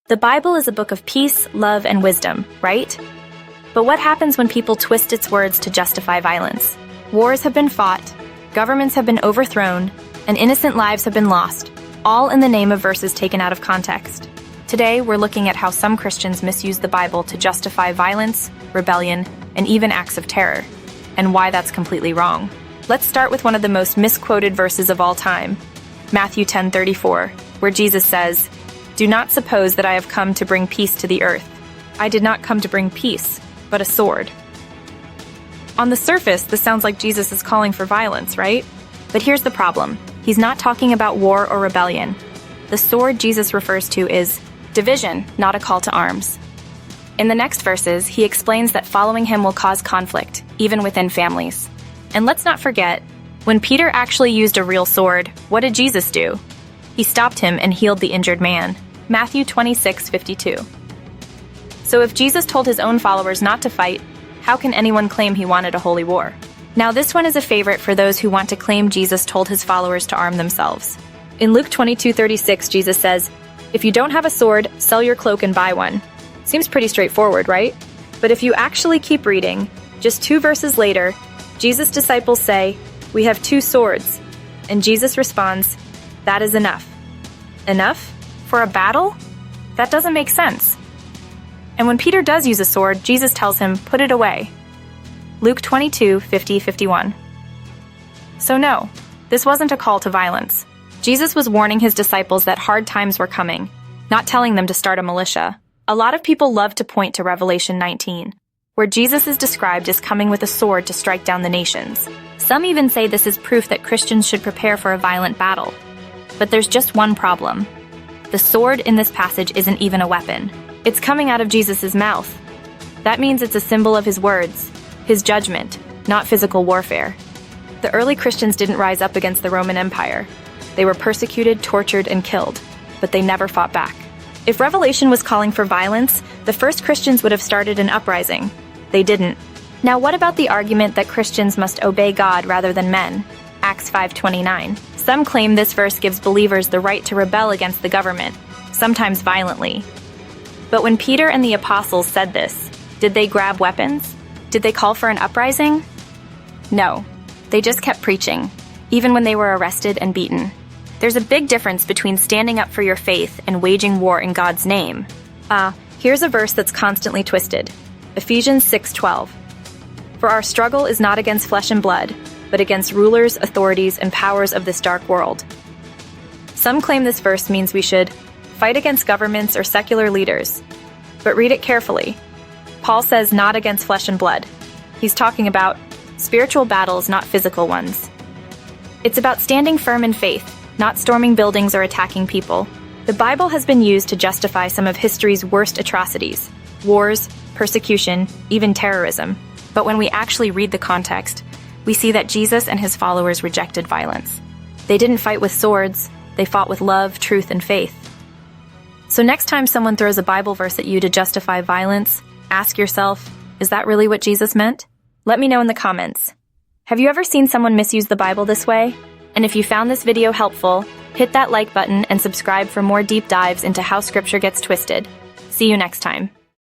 The Bible is a book of peace, love, and wisdom, right? But what happens when people twist its words to justify violence? Wars have been fought, governments have been overthrown, and innocent lives have been lost, all in the name of verses taken out of context. Today, we're looking at how some Christians misuse the Bible to justify violence, rebellion, and even acts of terror, and why that's completely wrong. Let's start with one of the most misquoted verses of all time, Matthew 10:34, where Jesus says, "Do not suppose that I have come to bring peace to the earth. I did not come to bring peace, but a sword." On the surface, this sounds like Jesus is calling for violence, right? But here's the problem. He's not talking about war or rebellion. The sword Jesus refers to is division, not a call to arms. In the next verses, he explains that following him will cause conflict, even within families. And let's not forget, when Peter actually used a real sword, what did Jesus do? He stopped him and healed the injured man. Matthew 26:52. So if Jesus told his own followers not to fight, how can anyone claim he wanted a holy war? Now this one is a favorite for those who want to claim Jesus told his followers to arm themselves. In Luke 22:36, Jesus says, "If you don't have a sword, sell your cloak and buy one." Seems pretty straightforward, right? But if you actually keep reading, just 2 verses later, Jesus' disciples say, "We have 2 swords." And Jesus responds, "That is enough." Enough? For a battle? That doesn't make sense. And when Peter does use a sword, Jesus tells him, "Put it away." Luke 22:50-51. So no, this wasn't a call to violence. Jesus was warning his disciples that hard times were coming, not telling them to start a militia. A lot of people love to point to Revelation 19, where Jesus is described as coming with a sword to strike down the nations. Some even say this is proof that Christians should prepare for a violent battle. But there's just one problem. The sword in this passage isn't even a weapon. It's coming out of Jesus' mouth. That means it's a symbol of his words, his judgment, not physical warfare. The early Christians didn't rise up against the Roman Empire. They were persecuted, tortured, and killed, but they never fought back. If Revelation was calling for violence, the first Christians would have started an uprising. They didn't. Now what about the argument that Christians must obey God rather than men? Acts 5:29. Some claim this verse gives believers the right to rebel against the government, sometimes violently. But when Peter and the apostles said this, did they grab weapons? Did they call for an uprising? No. They just kept preaching, even when they were arrested and beaten. There's a big difference between standing up for your faith and waging war in God's name. Here's a verse that's constantly twisted. Ephesians 6:12. "For our struggle is not against flesh and blood, but against rulers, authorities, and powers of this dark world." Some claim this verse means we should fight against governments or secular leaders. But read it carefully. Paul says not against flesh and blood. He's talking about spiritual battles, not physical ones. It's about standing firm in faith, not storming buildings or attacking people. The Bible has been used to justify some of history's worst atrocities: wars, persecution, even terrorism. But when we actually read the context, we see that Jesus and his followers rejected violence. They didn't fight with swords, they fought with love, truth, and faith. So next time someone throws a Bible verse at you to justify violence, ask yourself, is that really what Jesus meant? Let me know in the comments. Have you ever seen someone misuse the Bible this way? And if you found this video helpful, hit that like button and subscribe for more deep dives into how Scripture gets twisted. See you next time.